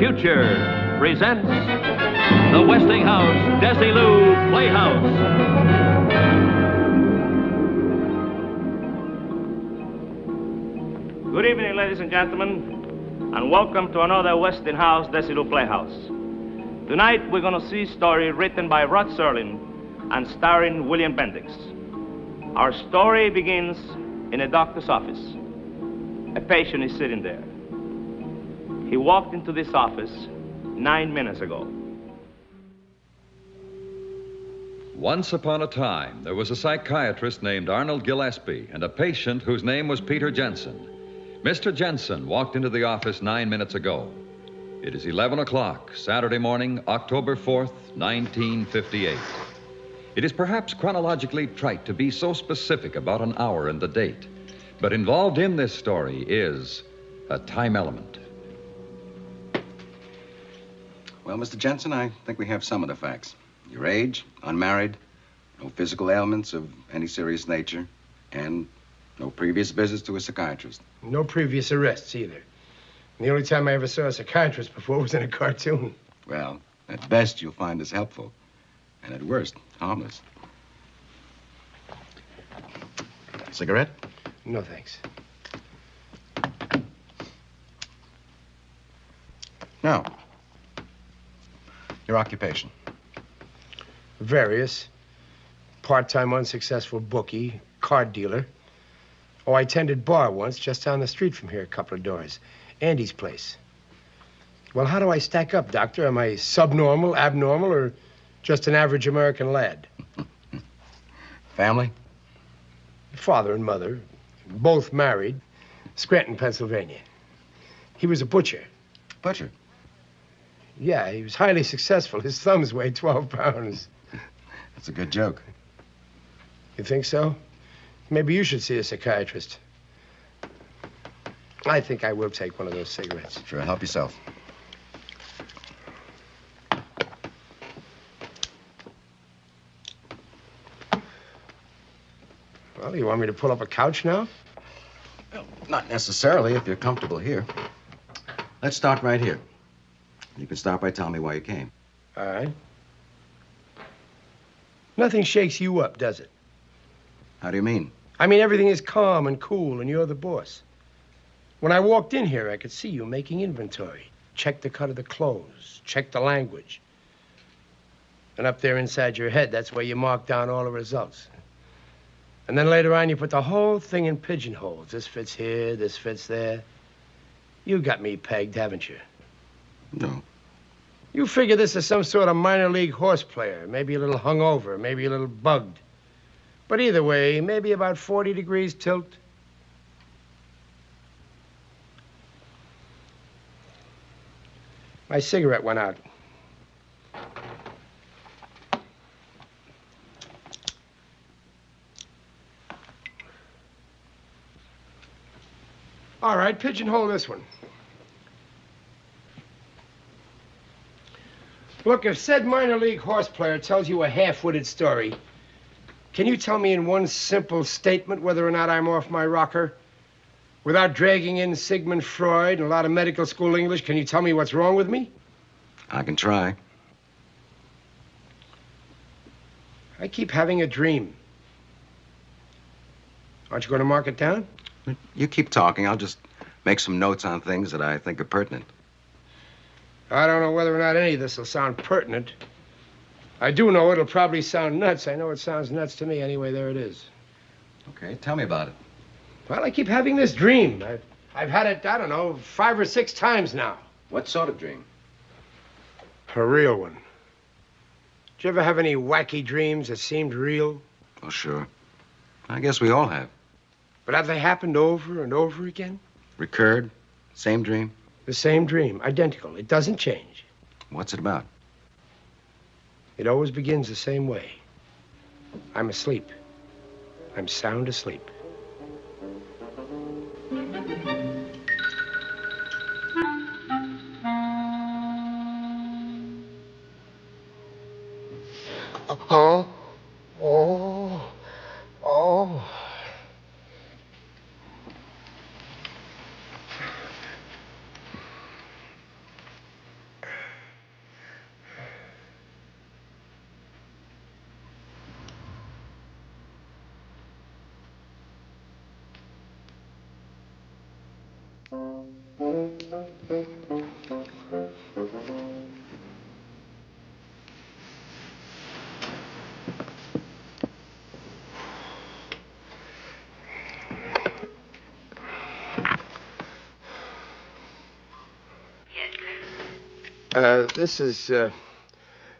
Future presents the Westinghouse Desilu Playhouse. Good evening, ladies and gentlemen, and welcome to another Westinghouse Desilu Playhouse. Tonight, we're going to see a story written by Rod Serling and starring William Bendix. Our story begins in a doctor's office. A patient is sitting there. He walked into this office 9 minutes ago. Once upon a time, there was a psychiatrist named Arnold Gillespie and a patient whose name was Peter Jensen. Mr. Jensen walked into the office 9 minutes ago. It is 11 o'clock, Saturday morning, October 4th, 1958. It is perhaps chronologically trite to be so specific about an hour and the date, but involved in this story is a time element. Well, Mr. Jensen, I think we have some of the facts. Your age, unmarried, no physical ailments of any serious nature, and no previous visits to a psychiatrist. No previous arrests either. And the only time I ever saw a psychiatrist before was in a cartoon. Well, at best, you'll find this helpful, and at worst, harmless. Cigarette? No, thanks. Now, your occupation. Various. Part-time unsuccessful bookie, card dealer. Oh, I tended bar once just down the street from here, a couple of doors. Andy's place. Well, how do I stack up, Doctor? Am I subnormal, abnormal, or just an average American lad? Family? Father and mother, both married. Scranton, Pennsylvania. He was a butcher. Butcher? Yeah, he was highly successful. His thumbs weighed 12 pounds. That's a good joke. You think so? Maybe you should see a psychiatrist. I think I will take one of those cigarettes. Sure, help yourself. Well, you want me to pull up a couch now? Well, not necessarily, if you're comfortable here. Let's start right here. You can start by telling me why you came. All right. Nothing shakes you up, does it? How do you mean? I mean, everything is calm and cool, and you're the boss. When I walked in here, I could see you making inventory. Check the cut of the clothes, check the language. And up there inside your head, that's where you mark down all the results. And then later on, you put the whole thing in pigeonholes. This fits here, this fits there. You got me pegged, haven't you? No. You figure this is some sort of minor league horse player, maybe a little hungover, maybe a little bugged. But either way, maybe about 40 degrees tilt. My cigarette went out. All right, pigeonhole this one. Look, if said minor league horse player tells you a half-witted story, can you tell me in one simple statement whether or not I'm off my rocker? Without dragging in Sigmund Freud and a lot of medical school English, can you tell me what's wrong with me? I can try. I keep having a dream. Aren't you going to mark it down? You keep talking. I'll just make some notes on things that I think are pertinent. I don't know whether or not any of this will sound pertinent. I do know it'll probably sound nuts. I know it sounds nuts to me. Anyway, there it is. Okay, tell me about it. Well, I keep having this dream. I've had it, I don't know, 5 or 6 times now. What sort of dream? A real one. Did you ever have any wacky dreams that seemed real? Oh, sure. I guess we all have. But have they happened over and over again? Recurred? Same dream? The same dream, identical. It doesn't change. What's it about? It always begins the same way. I'm asleep. I'm sound asleep. Oh, oh, oh.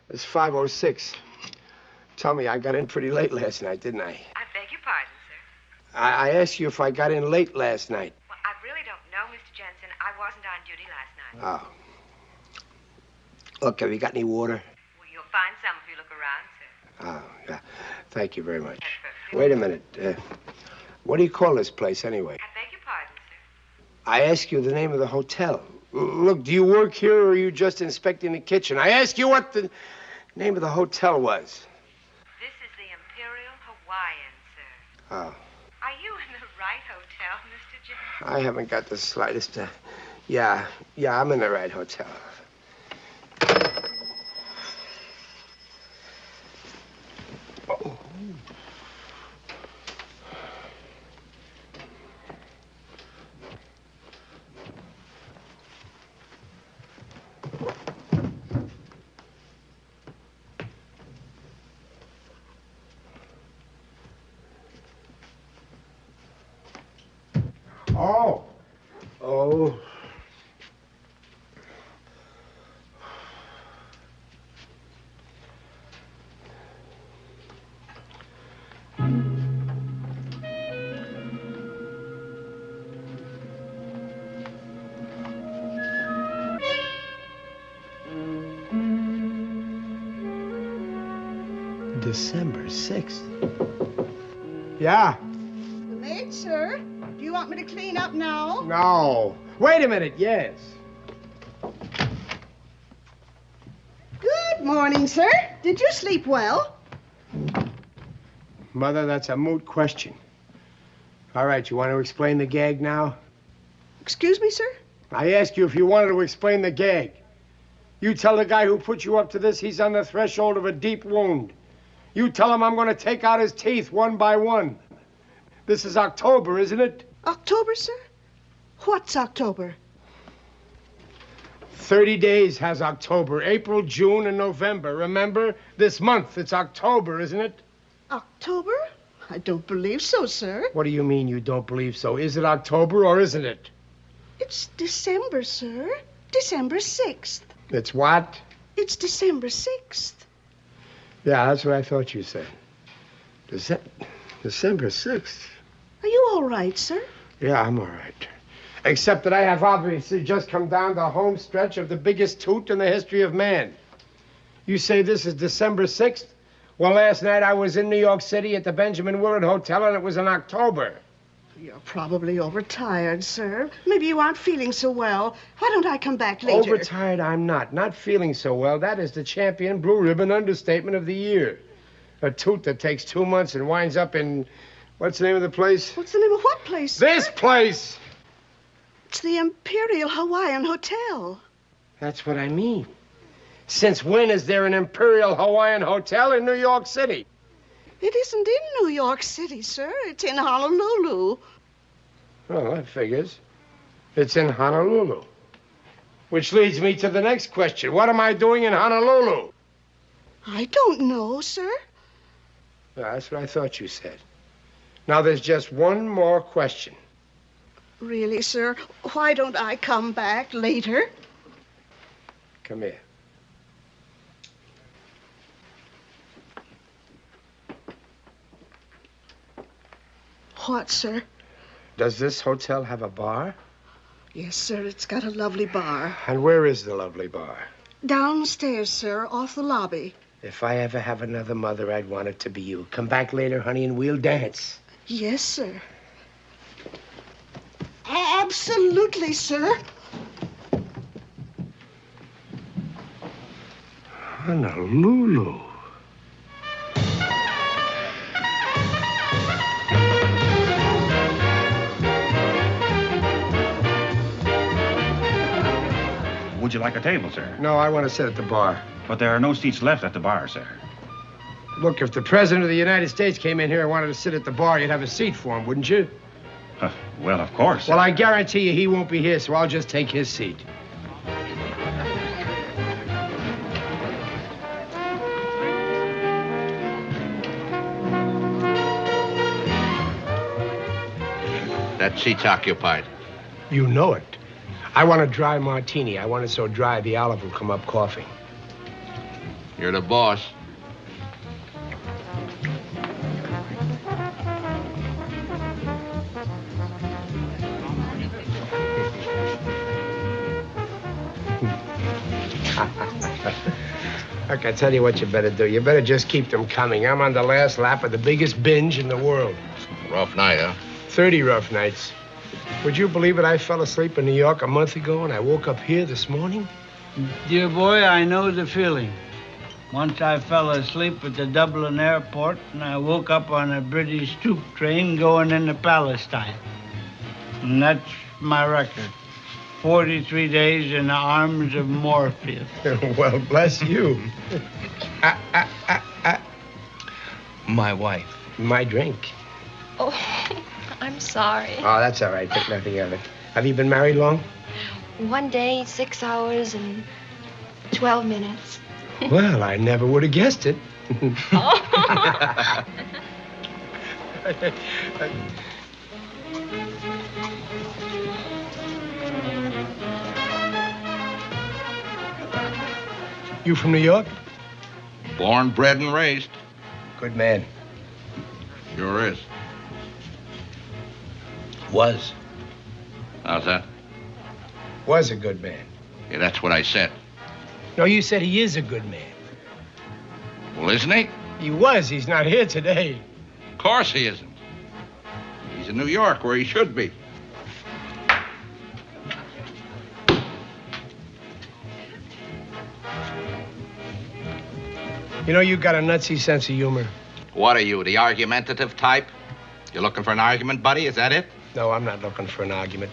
It's 5:06. Tell me, I got in pretty late last night, didn't I? I beg your pardon, sir. I asked you if I got in late last night. Well, I really don't know, Mr. Jensen. I wasn't on duty last night. Oh. Look, have you got any water? Well, you'll find some if you look around, sir. Oh, yeah. Thank you very much. Wait a minute. What do you call this place, anyway? I beg your pardon, sir. I asked you the name of the hotel. Look, do you work here or are you just inspecting the kitchen? I asked you what the name of the hotel was. This is the Imperial Hawaiian, sir. Oh. Are you in the right hotel, Mr. Jensen? I haven't got the slightest... Yeah, I'm in the right hotel. Oh. Oh. December 6th. Yeah. The maid, sir. Do you want me to clean up now? No. Wait a minute, yes. Good morning, sir. Did you sleep well? Mother, that's a moot question. All right, you want to explain the gag now? Excuse me, sir? I asked you if you wanted to explain the gag. You tell the guy who put you up to this he's on the threshold of a deep wound. You tell him I'm going to take out his teeth one by one. This is October, isn't it? October, sir? What's October? 30 days has October. April, June, and November. Remember? This month, it's October, isn't it? October? I don't believe so, sir. What do you mean you don't believe so? Is it October or isn't it? It's December, sir. December 6th. It's what? It's December 6th. Yeah, that's what I thought you said. December 6th. Are you all right, sir? Yeah, I'm all right. Except that I have obviously just come down the home stretch of the biggest toot in the history of man. You say this is December 6th? Well, last night I was in New York City at the Benjamin Willard Hotel, and it was in October. You're probably overtired, sir. Maybe you aren't feeling so well. Why don't I come back later? Overtired I'm not. Not feeling so well. That is the champion blue ribbon understatement of the year. A toot that takes 2 months and winds up in... What's the name of the place? What's the name of what place, sir? This place! It's the Imperial Hawaiian Hotel. That's what I mean. Since when is there an Imperial Hawaiian Hotel in New York City? It isn't in New York City, sir. It's in Honolulu. Oh, that figures. It's in Honolulu. Which leads me to the next question. What am I doing in Honolulu? I don't know, sir. That's what I thought you said. Now, there's just one more question. Really, sir? Why don't I come back later? Come here. What, sir? Does this hotel have a bar? Yes, sir. It's got a lovely bar. And where is the lovely bar? Downstairs, sir, off the lobby. If I ever have another mother, I'd want it to be you. Come back later, honey, and we'll dance. Yes, sir. Absolutely, sir. Honolulu. Would you like a table, sir? No, I want to sit at the bar. But there are no seats left at the bar, sir. Look, if the President of the United States came in here and wanted to sit at the bar, you'd have a seat for him, wouldn't you? Well, of course. Well, I guarantee you he won't be here, so I'll just take his seat. That seat's occupied. You know it. I want a dry martini. I want it so dry the olive will come up coughing. You're the boss. Look, I tell you what you better do. You better just keep them coming. I'm on the last lap of the biggest binge in the world. Rough night, huh? 30 rough nights. Would you believe it? I fell asleep in New York a month ago, and I woke up here this morning. Dear boy, I know the feeling. Once I fell asleep at the Dublin airport, and I woke up on a British troop train going into Palestine. And that's my record. 43 days in the arms of Morpheus. Well, bless you. My wife. My drink. Oh, I'm sorry. Oh, that's all right. Think nothing of it. Have you been married long? 1 day, 6 hours, and 12 minutes. Well, I never would have guessed it. Oh. You from New York? Born, bred, and raised. Good man. Sure is. Was. How's that? Was a good man. Yeah, that's what I said. No, you said he is a good man. Well, isn't he? He was. He's not here today. Of course he isn't. He's in New York, where he should be. You know, you got a nutsy sense of humor. What are you, the argumentative type? You looking for an argument, buddy? Is that it? No, I'm not looking for an argument.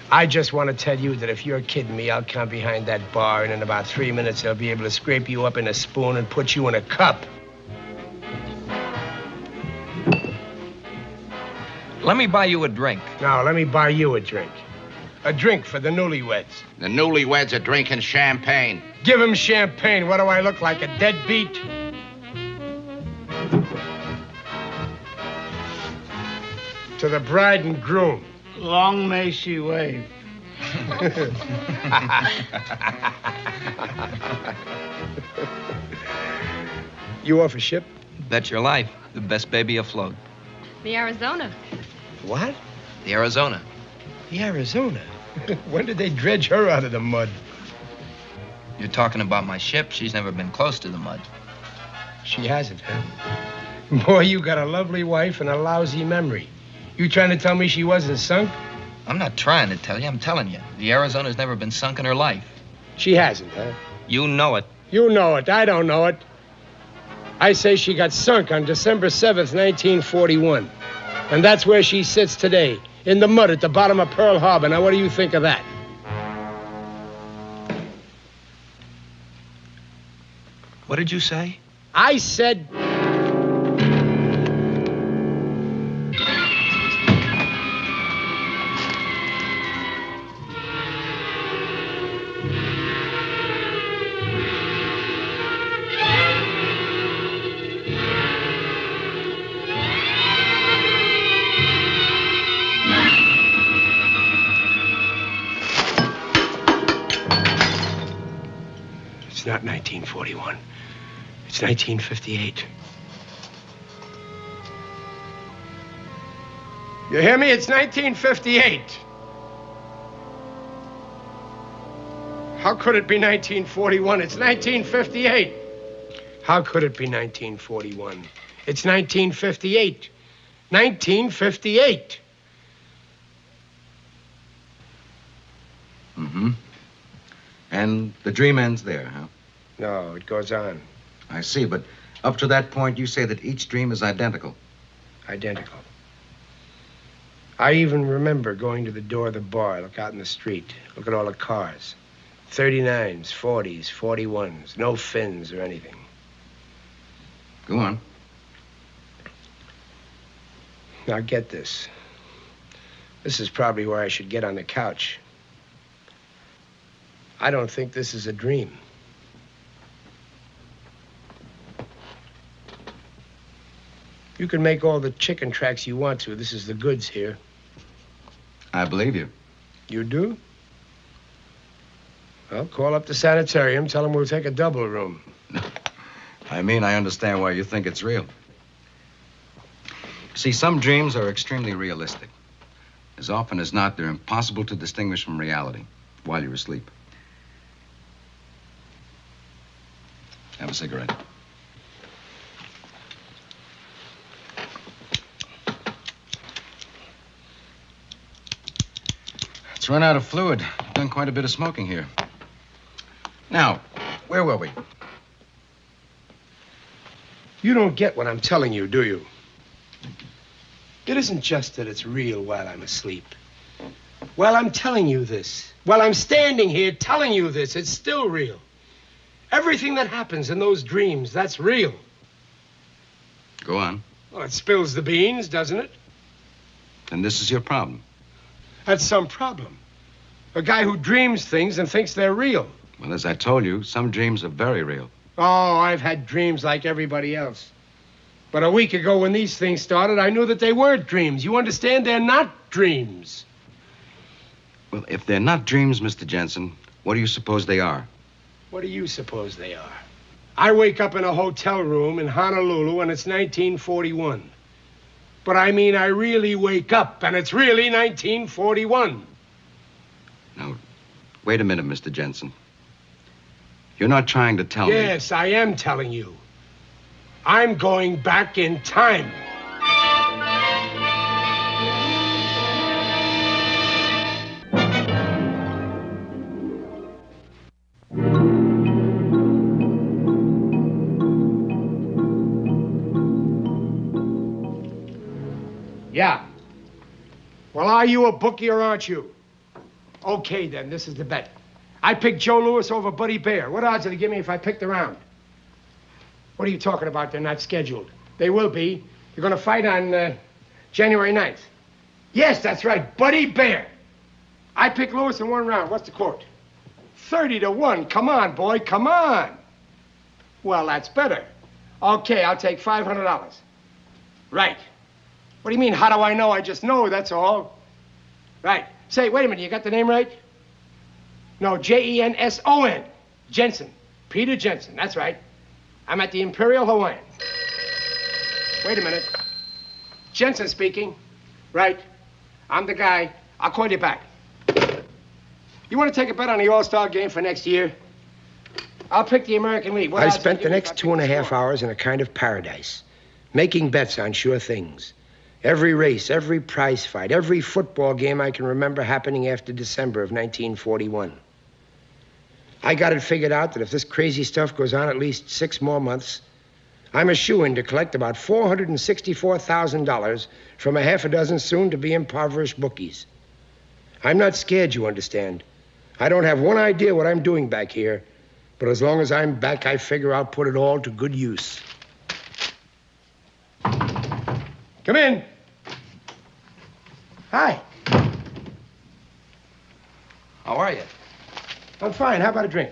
I just want to tell you that if you're kidding me, I'll come behind that bar, and in about 3 minutes, I'll be able to scrape you up in a spoon and put you in a cup. Let me buy you a drink. No, let me buy you a drink. A drink for the newlyweds. The newlyweds are drinking champagne. Give him champagne. What do I look like, a deadbeat? To the bride and groom. Long may she wave. You off a ship? Bet your life. The best baby afloat. The Arizona. What? The Arizona. The Arizona? When did they dredge her out of the mud? You're talking about my ship. She's never been close to the mud. She hasn't, huh? Boy, you got a lovely wife and a lousy memory. You trying to tell me she wasn't sunk? I'm not trying to tell you. I'm telling you. The Arizona's never been sunk in her life. She hasn't, huh? You know it. You know it. I don't know it. I say she got sunk on December 7th, 1941. And that's where she sits today, in the mud at the bottom of Pearl Harbor. Now, what do you think of that? What did you say? I said... It's not 1941. It's 1958. You hear me? It's 1958. How could it be 1941? It's 1958. How could it be 1941? It's 1958. 1958. Mm-hmm. And the dream ends there, huh? No, it goes on. I see, but up to that point, you say that each dream is identical. Identical. I even remember going to the door of the bar, look out in the street, look at all the cars. 39s, 40s, 41s, no fins or anything. Go on. Now get this. This is probably where I should get on the couch. I don't think this is a dream. You can make all the chicken tracks you want to. This is the goods here. I believe you. You do? Well, call up the sanitarium, tell them we'll take a double room. I mean, I understand why you think it's real. See, some dreams are extremely realistic. As often as not, they're impossible to distinguish from reality while you're asleep. Have a cigarette. It's run out of fluid. Done quite a bit of smoking here. Now, where were we? You don't get what I'm telling you, do you? It isn't just that it's real while I'm asleep. While I'm telling you this, while I'm standing here telling you this, it's still real. Everything that happens in those dreams, that's real. Go on. Well, it spills the beans, doesn't it? Then this is your problem. That's some problem. A guy who dreams things and thinks they're real. Well, as I told you, some dreams are very real. Oh, I've had dreams like everybody else. But a week ago when these things started, I knew that they weren't dreams. You understand? They're not dreams. Well, if they're not dreams, Mr. Jensen, what do you suppose they are? What do you suppose they are? I wake up in a hotel room in Honolulu and it's 1941. But I mean, I really wake up and it's really 1941. Now, wait a minute, Mr. Jensen. You're not trying to tell me... Yes, I am telling you. I'm going back in time. Yeah. Well, are you a bookie or aren't you? Okay, then, this is the bet. I picked Joe Louis over Buddy Bear. What odds did he give me if I picked the round? What are you talking about? They're not scheduled. They will be. They're going to fight on January 9th. Yes, that's right, Buddy Bear. I picked Louis in one round. What's the quote? 30-1. Come on, boy, come on. Well, that's better. Okay, I'll take $500. Right. What do you mean, how do I know? I just know, that's all. Right. Say, wait a minute, you got the name right? No, Jenson. Jensen. Peter Jensen, that's right. I'm at the Imperial Hawaiian. Wait a minute. Jensen speaking. Right. I'm the guy. I'll call you back. You want to take a bet on the All-Star game for next year? I'll pick the American League. I spent the next 2.5 hours in a kind of paradise, making bets on sure things. Every race, every prize fight, every football game I can remember happening after December of 1941. I got it figured out that if this crazy stuff goes on at least 6 more months, I'm a shoo-in to collect about $464,000 from a half a dozen soon-to-be impoverished bookies. I'm not scared, you understand. I don't have one idea what I'm doing back here, but as long as I'm back, I figure I'll put it all to good use. Come in. Hi. How are you? I'm fine. How about a drink?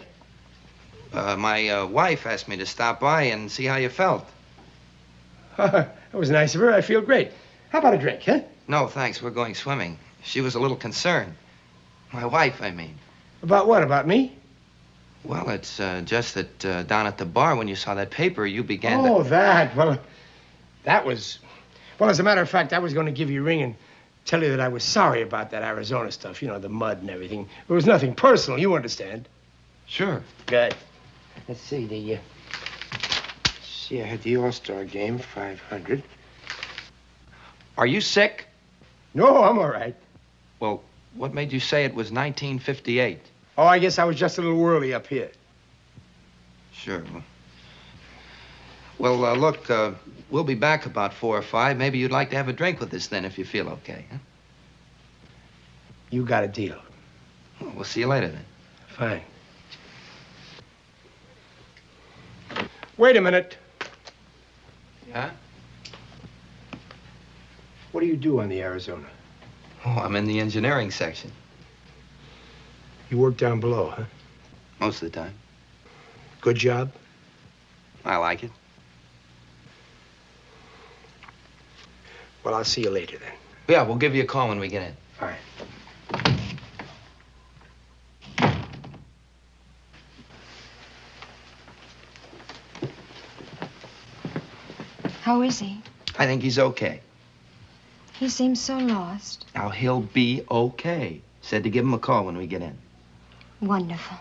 My wife asked me to stop by and see how you felt. That was nice of her. I feel great. How about a drink, huh? No, thanks. We're going swimming. She was a little concerned. My wife, I mean. About what? About me? Well, it's just that down at the bar when you saw that paper, you began Oh, that. Well, that was... Well, as a matter of fact, I was going to give you a ring and tell you that I was sorry about that Arizona stuff. You know, the mud and everything. It was nothing personal, you understand. Sure. Good. Let's see, I had the All-Star game, 500. Are you sick? No, I'm all right. Well, what made you say it was 1958? Oh, I guess I was just a little whirly up here. Sure. Well, look, we'll be back about 4 or 5. Maybe you'd like to have a drink with us then if you feel okay, huh? You got a deal. Well, we'll see you later then. Fine. Wait a minute. Yeah? What do you do on the Arizona? Oh, I'm in the engineering section. You work down below, huh? Most of the time. Good job? I like it. Well, I'll see you later then. Yeah, we'll give you a call when we get in. All right. How is he? I think he's okay. He seems so lost. Now, he'll be okay. Said to give him a call when we get in. Wonderful.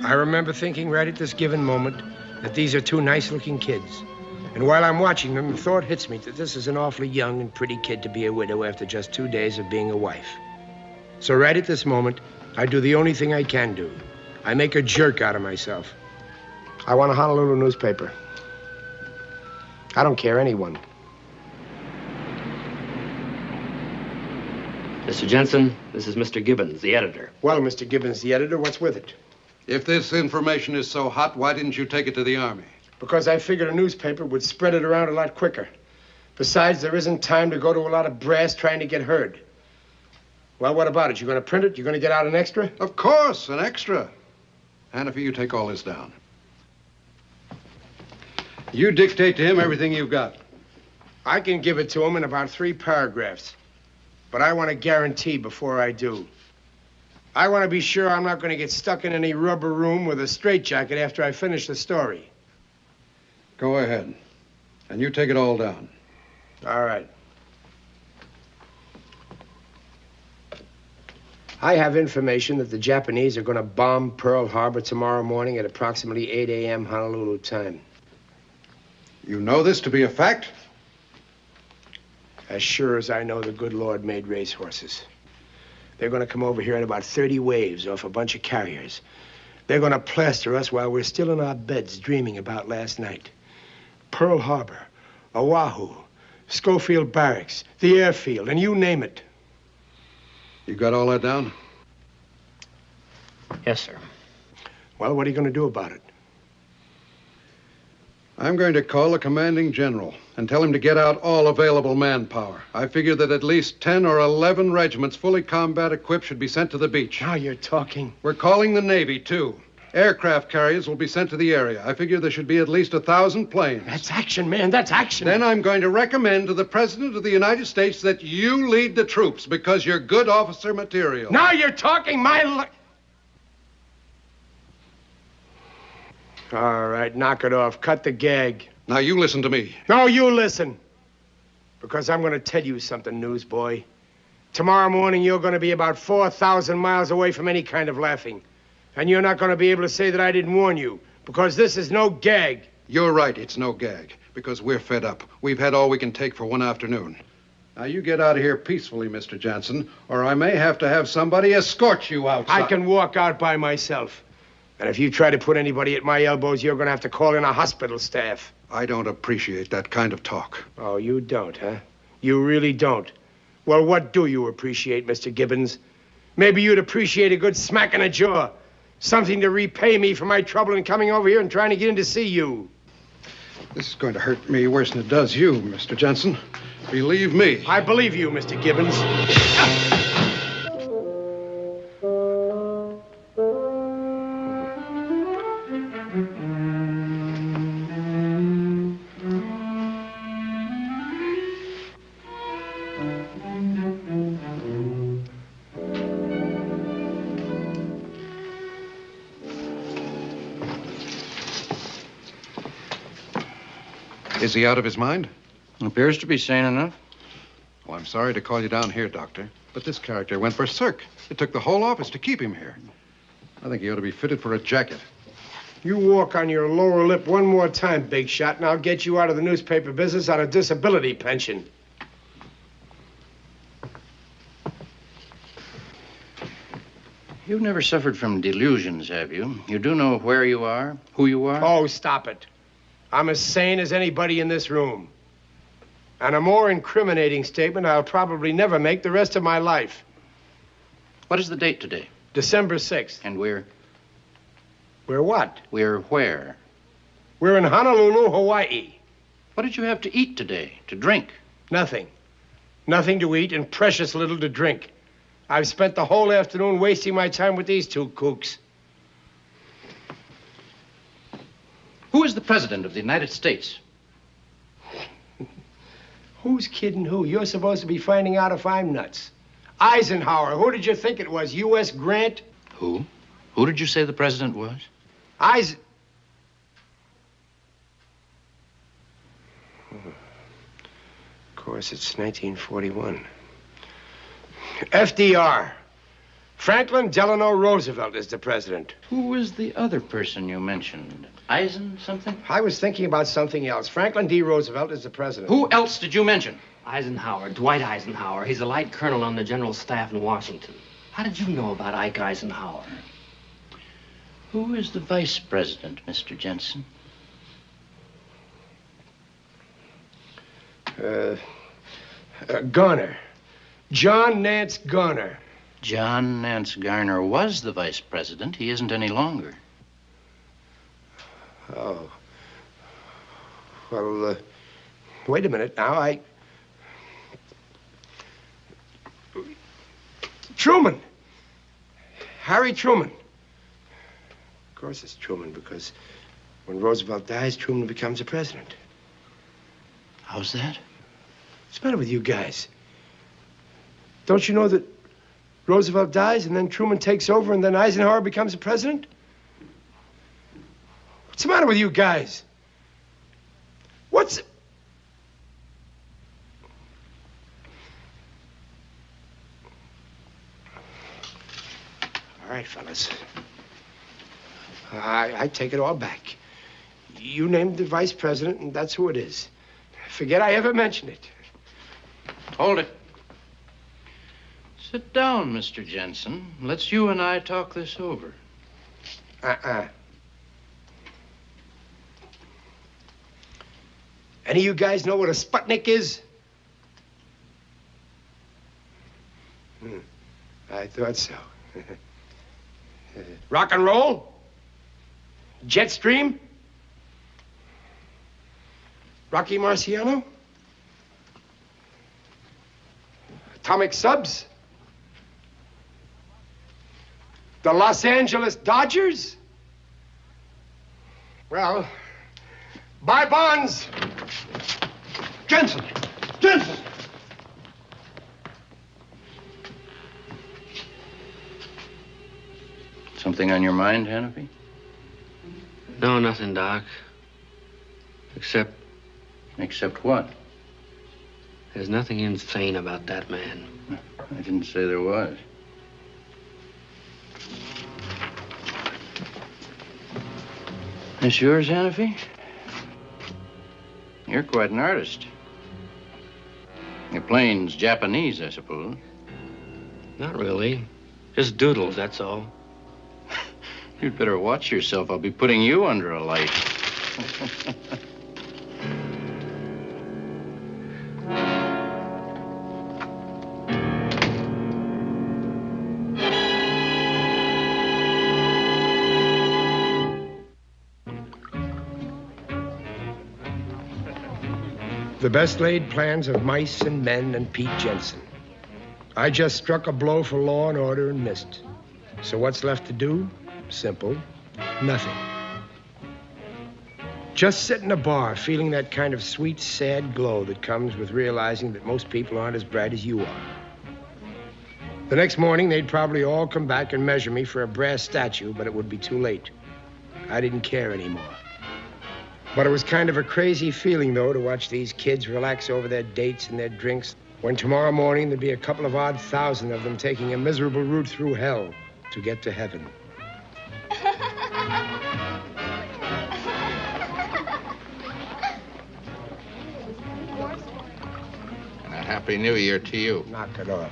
I remember thinking right at this given moment that these are two nice-looking kids. And while I'm watching them, the thought hits me that this is an awfully young and pretty kid to be a widow after just 2 days of being a wife. So right at this moment, I do the only thing I can do. I make a jerk out of myself. I want a Honolulu newspaper. I don't care anyone. Mr. Jensen, this is Mr. Gibbons, the editor. Well, Mr. Gibbons, the editor, what's with it? If this information is so hot, why didn't you take it to the Army? Because I figured a newspaper would spread it around a lot quicker. Besides, there isn't time to go to a lot of brass trying to get heard. Well, what about it? You going to print it? You going to get out an extra? Of course, an extra. Hannafy, you take all this down. You dictate to him everything you've got. I can give it to him in about 3 paragraphs. But I want a guarantee before I do. I want to be sure I'm not going to get stuck in any rubber room with a straitjacket after I finish the story. Go ahead. And you take it all down. All right. I have information that the Japanese are going to bomb Pearl Harbor tomorrow morning at approximately 8 a.m. Honolulu time. You know this to be a fact? As sure as I know the good Lord made racehorses. They're going to come over here in about 30 waves off a bunch of carriers. They're going to plaster us while we're still in our beds dreaming about last night. Pearl Harbor, Oahu, Schofield Barracks, the airfield, and you name it. You got all that down? Yes, sir. Well, what are you going to do about it? I'm going to call the commanding general and tell him to get out all available manpower. I figure that at least 10 or 11 regiments fully combat equipped should be sent to the beach. Now you're talking. We're calling the Navy, too. Aircraft carriers will be sent to the area. I figure there should be at least 1,000 planes. That's action, man. That's action. Then I'm going to recommend to the President of the United States that you lead the troops because you're good officer material. Now you're talking my... All right, knock it off. Cut the gag. Now you listen to me. No, you listen. Because I'm going to tell you something, newsboy. Tomorrow morning, you're going to be about 4,000 miles away from any kind of laughing. And you're not going to be able to say that I didn't warn you, because this is no gag. You're right, it's no gag, because we're fed up. We've had all we can take for one afternoon. Now, you get out of here peacefully, Mr. Jansen, or I may have to have somebody escort you outside. I can walk out by myself. And if you try to put anybody at my elbows, you're going to have to call in a hospital staff. I don't appreciate that kind of talk. Oh, you don't, huh? You really don't. Well, what do you appreciate, Mr. Gibbons? Maybe you'd appreciate a good smack in the jaw. Something to repay me for my trouble in coming over here and trying to get in to see you. This is going to hurt me worse than it does you, Mr. Jensen. Believe me. I believe you, Mr. Gibbons. Is he out of his mind? Appears to be sane enough. Well, I'm sorry to call you down here, Doctor, but this character went berserk. It took the whole office to keep him here. I think he ought to be fitted for a jacket. You walk on your lower lip one more time, big shot, and I'll get you out of the newspaper business on a disability pension. You've never suffered from delusions, have you? You do know where you are, who you are? Oh, stop it. I'm as sane as anybody in this room. And a more incriminating statement I'll probably never make the rest of my life. What is the date today? December 6th. And we're what? We're where? We're in Honolulu, Hawaii. What did you have to eat today, to drink? Nothing. Nothing to eat and precious little to drink. I've spent the whole afternoon wasting my time with these two kooks. Who is the President of the United States? Who's kidding who? You're supposed to be finding out if I'm nuts. Eisenhower. Who did you think it was? U.S. Grant? Who? Who did you say the President was? Of course, it's 1941. FDR. Franklin Delano Roosevelt is the president. Who was the other person you mentioned? Eisen something? I was thinking about something else. Franklin D. Roosevelt is the president. Who else did you mention? Eisenhower, Dwight Eisenhower. He's a light colonel on the general staff in Washington. How did you know about Ike Eisenhower? Who is the vice president, Mr. Jensen? Garner. John Nance Garner. John Nance Garner was the vice president. He isn't any longer. Oh. Well, wait a minute now. Truman. Harry Truman. Of course it's Truman, because when Roosevelt dies, Truman becomes the president. How's that? What's the matter with you guys? Don't you know that Roosevelt dies and then Truman takes over and then Eisenhower becomes the president? What's the matter with you guys? All right, fellas. I take it all back. You named the vice president, and that's who it is. Forget I ever mentioned it. Hold it. Sit down, Mr. Jensen. Let's you and I talk this over. Any of you guys know what a Sputnik is? I thought so. Rock and roll? Jetstream? Rocky Marciano? Atomic subs? The Los Angeles Dodgers? Well, buy bonds. Jensen! Jensen! Something on your mind, Hannafy? No, nothing, Doc. Except... Except what? There's nothing insane about that man. I didn't say there was. This yours, Hannafy? You're quite an artist. Your plane's Japanese, I suppose. Not really. Just doodles, that's all. You'd better watch yourself. I'll be putting you under a light. The best laid plans of mice and men and Pete Jensen. I just struck a blow for law and order and missed. So what's left to do? Simple. Nothing. Just sit in a bar feeling that kind of sweet, sad glow that comes with realizing that most people aren't as bright as you are. The next morning, they'd probably all come back and measure me for a brass statue, but it would be too late. I didn't care anymore. But it was kind of a crazy feeling, though, to watch these kids relax over their dates and their drinks, when tomorrow morning there'd be a couple of odd thousand of them taking a miserable route through hell to get to heaven. And a Happy New Year to you. Knock it off.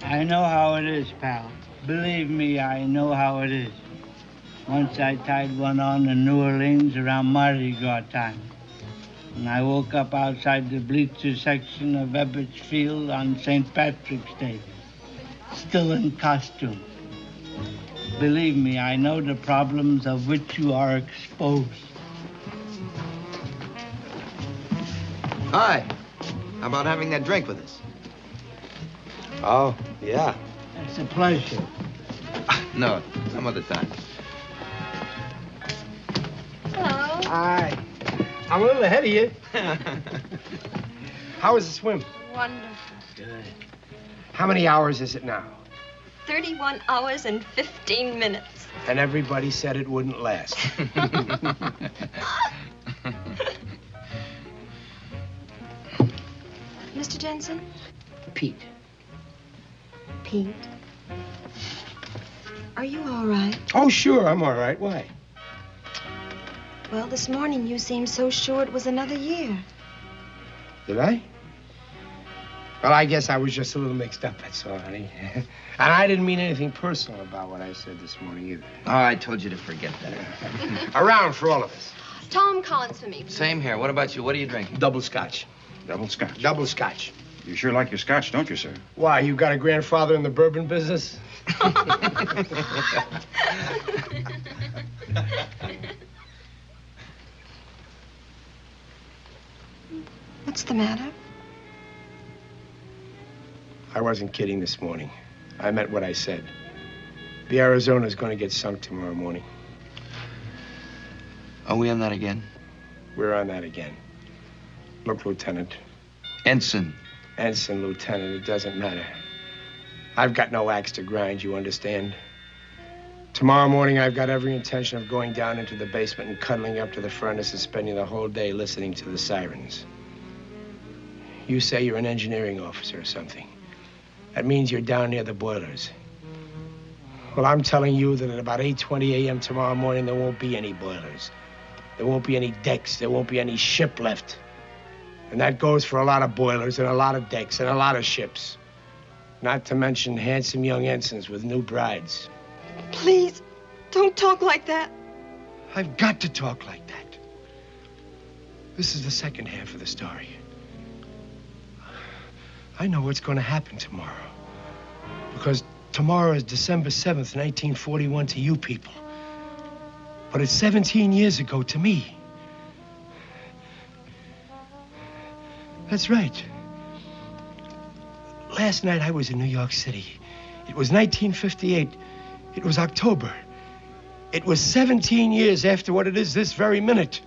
I know how it is, pal. Believe me, I know how it is. Once I tied one on in New Orleans around Mardi Gras time. And I woke up outside the bleacher section of Ebbets Field on St. Patrick's Day. Still in costume. Believe me, I know the problems of which you are exposed. Hi. How about having that drink with us? Oh, yeah. It's a pleasure. No, some other time. Hello. Hi. I'm a little ahead of you. How was the swim? Wonderful. Good. How many hours is it now? 31 hours and 15 minutes. And everybody said it wouldn't last. Mr. Jensen? Pete. Pete? Are you all right? Oh, sure, I'm all right. Why? Well, this morning you seemed so sure it was another year. Did I? Well, I guess I was just a little mixed up, that's all, honey. And I didn't mean anything personal about what I said this morning either. Oh, I told you to forget that. Around for all of us. Tom Collins for me. Same here. What about you? What are you drinking? Double scotch. Double scotch. Double scotch. You sure like your scotch, don't you, sir? Why, you got a grandfather in the bourbon business? What's the matter? I wasn't kidding this morning. I meant what I said. The Arizona's going to get sunk tomorrow morning. Are we on that again? We're on that again. Look, Lieutenant. Ensign. Ensign, Lieutenant, it doesn't matter. I've got no axe to grind, you understand? Tomorrow morning, I've got every intention of going down into the basement and cuddling up to the furnace and spending the whole day listening to the sirens. You say you're an engineering officer or something. That means you're down near the boilers. Well, I'm telling you that at about 8:20 a.m. tomorrow morning, there won't be any boilers. There won't be any decks. There won't be any ship left. And that goes for a lot of boilers and a lot of decks and a lot of ships. Not to mention handsome young ensigns with new brides. Please, don't talk like that. I've got to talk like that. This is the second half of the story. I know what's going to happen tomorrow. Because tomorrow is December 7th, 1941 to you people. But it's 17 years ago to me. That's right. Last night I was in New York City. It was 1958. It was October. It was 17 years after what it is this very minute.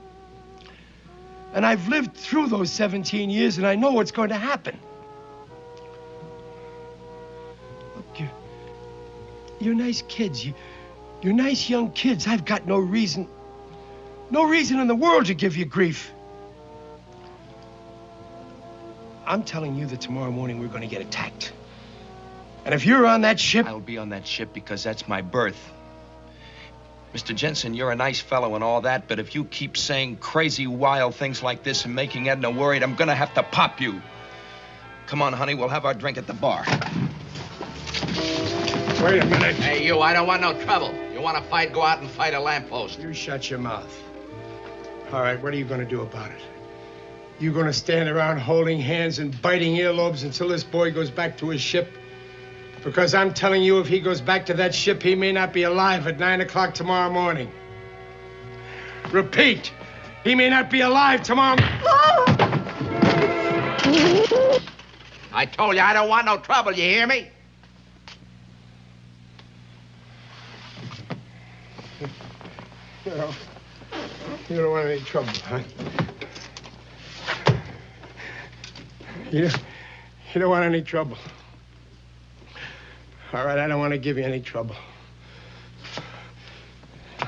And I've lived through those 17 years and I know what's going to happen. Look, you're nice kids. You're nice young kids. I've got no reason in the world to give you grief. I'm telling you that tomorrow morning we're going to get attacked. And if you're on that ship... I'll be on that ship because that's my berth. Mr. Jensen, you're a nice fellow and all that, but if you keep saying crazy, wild things like this and making Edna worried, I'm going to have to pop you. Come on, honey, we'll have our drink at the bar. Wait a minute. Hey, you, I don't want no trouble. You want to fight, go out and fight a lamppost. You shut your mouth. All right, what are you going to do about it? You going to stand around holding hands and biting earlobes until this boy goes back to his ship? Because I'm telling you, if he goes back to that ship, he may not be alive at 9 o'clock tomorrow morning. Repeat, he may not be alive tomorrow. I told you I don't want no trouble, you hear me? You don't want any trouble, huh? You don't want any trouble. All right, I don't want to give you any trouble.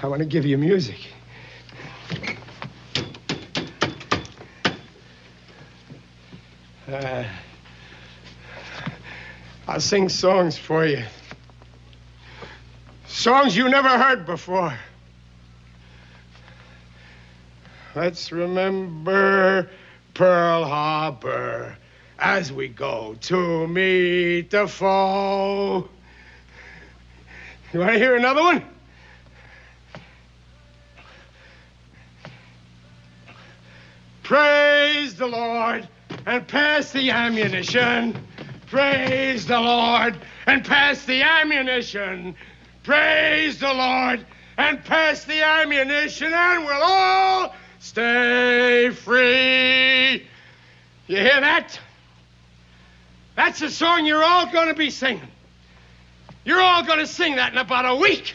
I want to give you music. I'll sing songs for you. Songs you never heard before. Let's remember Pearl Harbor as we go to meet the foe. You want to hear another one? Praise the Lord and pass the ammunition. Praise the Lord and pass the ammunition. praise the Lord, and pass the ammunition, and we'll all stay free. You hear that? That's the song you're all going to be singing. You're all going to sing that in about a week.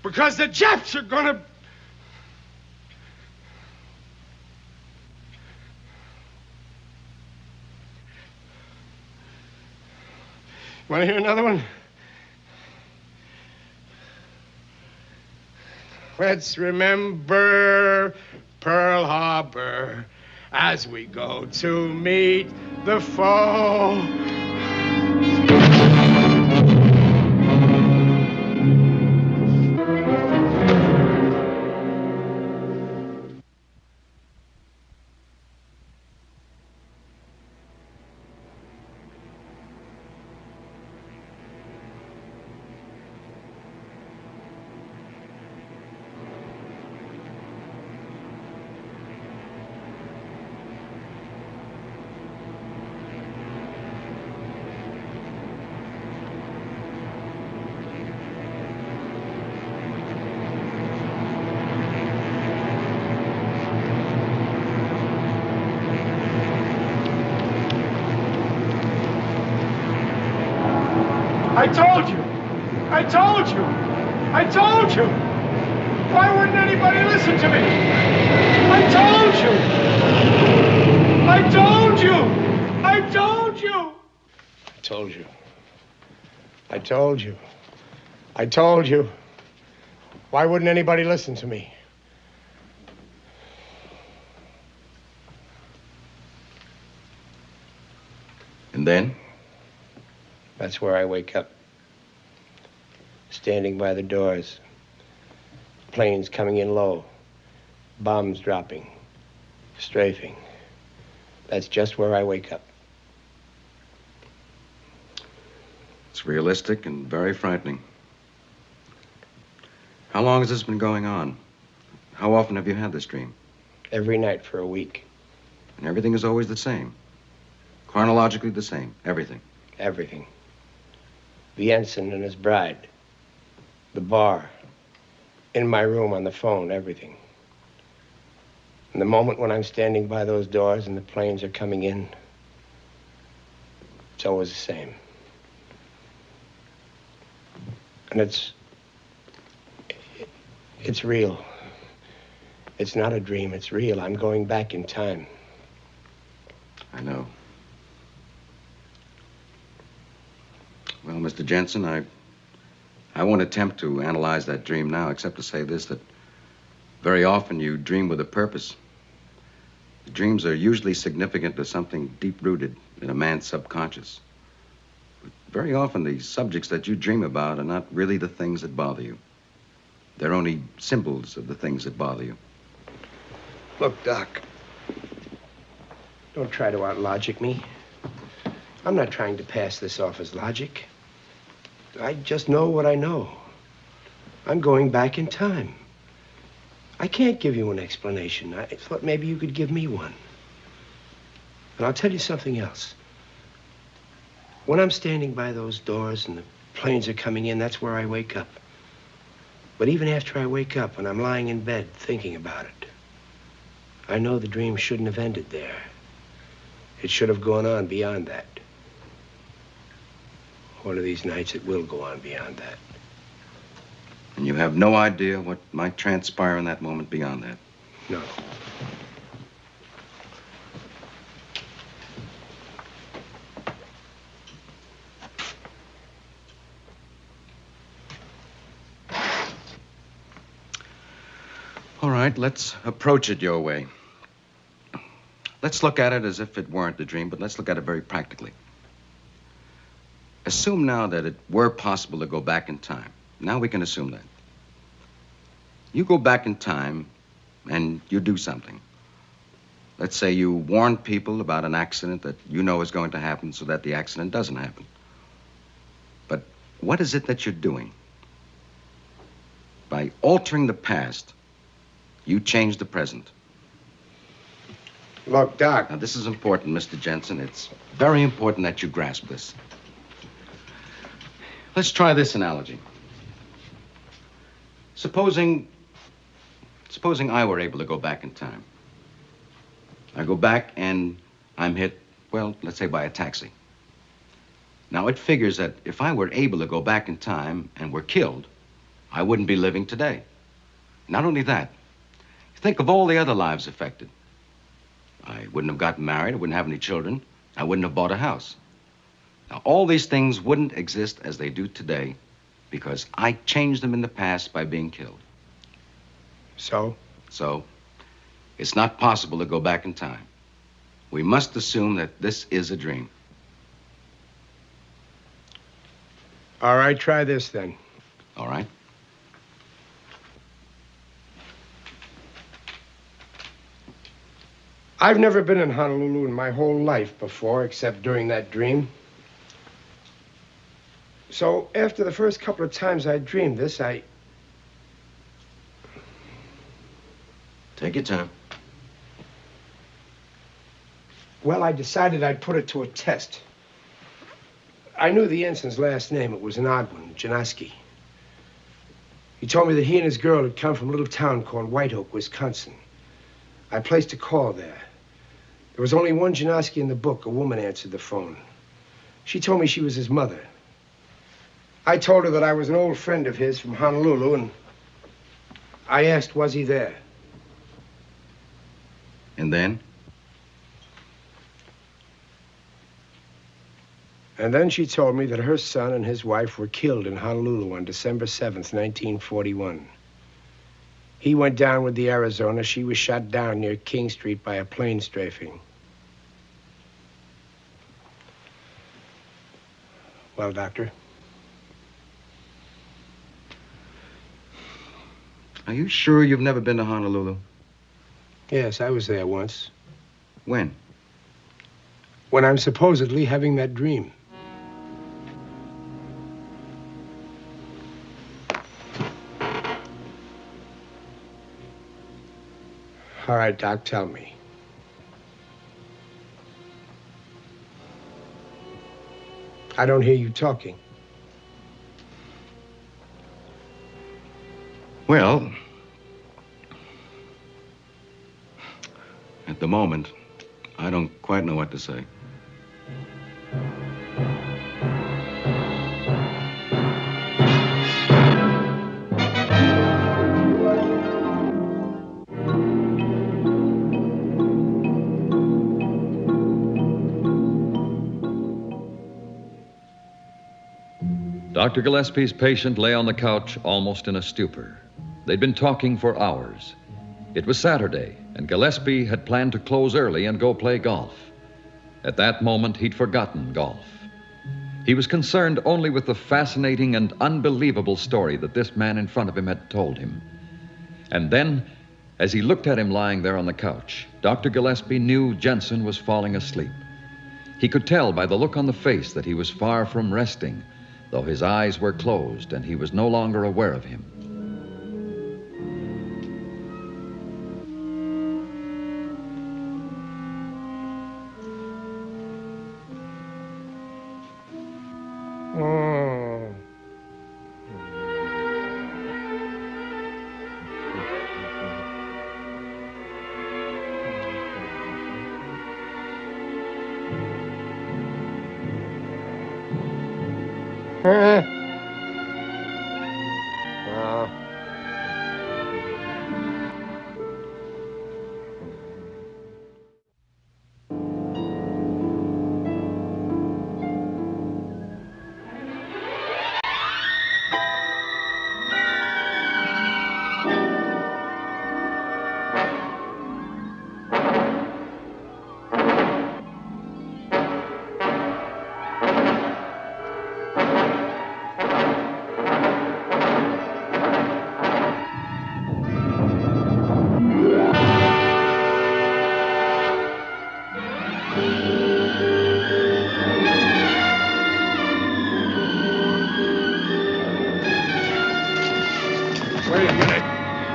Because the Japs are going to... Want to hear another one? Let's remember Pearl Harbor as we go to meet the foe. I told you. I told you. I told you. Why wouldn't anybody listen to me? I told you. I told you. I told you. I told you. I told you. I told you. Why wouldn't anybody listen to me? And then? That's where I wake up. Standing by the doors. Planes coming in low. Bombs dropping. Strafing. That's just where I wake up. It's realistic and very frightening. How long has this been going on? How often have you had this dream? Every night for a week. And everything is always the same? Chronologically the same? Everything? Everything. The ensign and his bride. The bar. In my room on the phone, everything. And the moment when I'm standing by those doors and the planes are coming in, it's always the same. And it's real. It's not a dream, it's real. I'm going back in time. I know. Well, Mr. Jensen, I won't attempt to analyze that dream now, except to say this, that very often you dream with a purpose. The dreams are usually significant to something deep-rooted in a man's subconscious. But very often the subjects that you dream about are not really the things that bother you. They're only symbols of the things that bother you. Look, Doc, don't try to out-logic me. I'm not trying to pass this off as logic. I just know what I know. I'm going back in time. I can't give you an explanation. I thought maybe you could give me one. And I'll tell you something else. When I'm standing by those doors and the planes are coming in, that's where I wake up. But even after I wake up and I'm lying in bed thinking about it, I know the dream shouldn't have ended there. It should have gone on beyond that. One of these nights it will go on beyond that. And you have no idea what might transpire in that moment beyond that? No. All right, let's approach it your way. Let's look at it as if it weren't a dream, but let's look at it very practically. Assume now that it were possible to go back in time. Now we can assume that. You go back in time and you do something. Let's say you warn people about an accident that you know is going to happen so that the accident doesn't happen. But what is it that you're doing? By altering the past, you change the present. Look, Doc. Now, this is important, Mr. Jensen. It's very important that you grasp this. Let's try this analogy. Supposing I were able to go back in time. I go back and I'm hit, well, let's say by a taxi. Now, it figures that if I were able to go back in time and were killed, I wouldn't be living today. Not only that, think of all the other lives affected. I wouldn't have gotten married, I wouldn't have any children, I wouldn't have bought a house. Now, all these things wouldn't exist as they do today because I changed them in the past by being killed. So? So, it's not possible to go back in time. We must assume that this is a dream. All right, try this then. All right. I've never been in Honolulu in my whole life before, except during that dream. So, after the first couple of times I dreamed this, Take your time. Well, I decided I'd put it to a test. I knew the ensign's last name. It was an odd one, Janoski. He told me that he and his girl had come from a little town called White Oak, Wisconsin. I placed a call there. There was only one Janoski in the book. A woman answered the phone. She told me she was his mother. I told her that I was an old friend of his from Honolulu, and I asked, was he there? And then? And then she told me that her son and his wife were killed in Honolulu on December 7th, 1941. He went down with the Arizona. She was shot down near King Street by a plane strafing. Well, Doctor? Are you sure you've never been to Honolulu? Yes, I was there once. When? When I'm supposedly having that dream. All right, Doc, tell me. I don't hear you talking. Well, at the moment, I don't quite know what to say. Dr. Gillespie's patient lay on the couch almost in a stupor. They'd been talking for hours. It was Saturday, and Gillespie had planned to close early and go play golf. At that moment, he'd forgotten golf. He was concerned only with the fascinating and unbelievable story that this man in front of him had told him. And then, as he looked at him lying there on the couch, Dr. Gillespie knew Jensen was falling asleep. He could tell by the look on the face that he was far from resting, though his eyes were closed and he was no longer aware of him.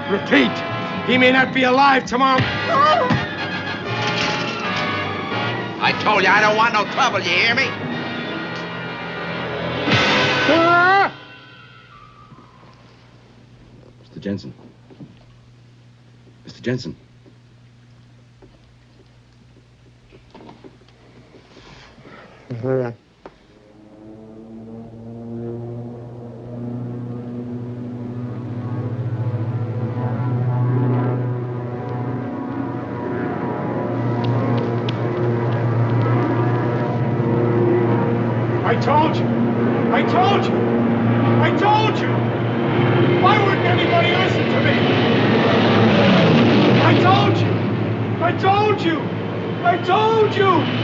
Repeat, he may not be alive tomorrow. I told you I don't want no trouble, you hear me? Mr. Jensen. Mr. Jensen. I told you! I told you! I told you! Why wouldn't anybody listen to me? I told you! I told you! I told you!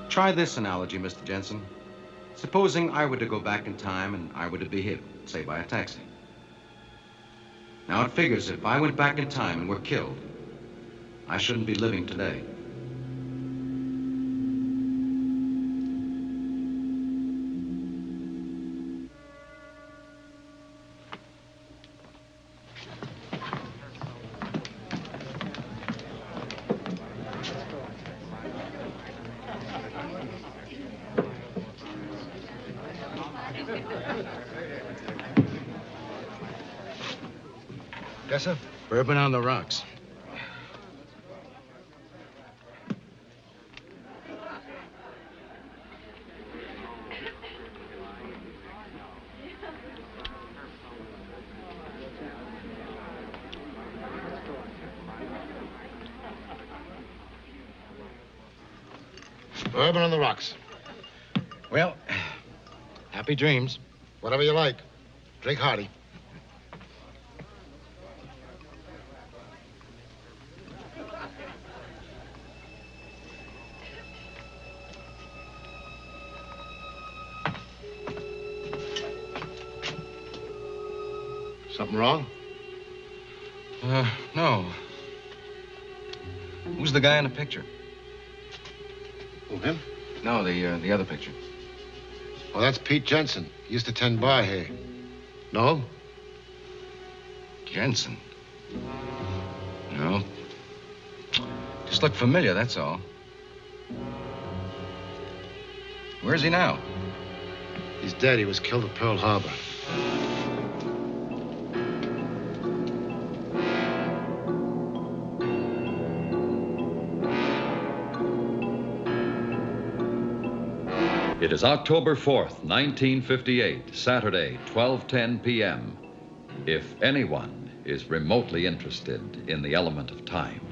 Try this analogy, Mr. Jensen. Supposing I were to go back in time and I were to be hit, say, by a taxi. Now, it figures if I went back in time and were killed, I shouldn't be living today. Yes, sir? Bourbon on the rocks. Bourbon on the rocks. Well, happy dreams. Whatever you like. Drink hearty. Something wrong? No. Who's the guy in the picture? Who, him? No, the other picture. Oh, that's Pete Jensen. He used to tend bar here. No? Jensen? No. Just looked familiar, that's all. Where's he now? He's dead. He was killed at Pearl Harbor. It is October 4th, 1958, Saturday, 12:10 p.m. If anyone is remotely interested in the element of time.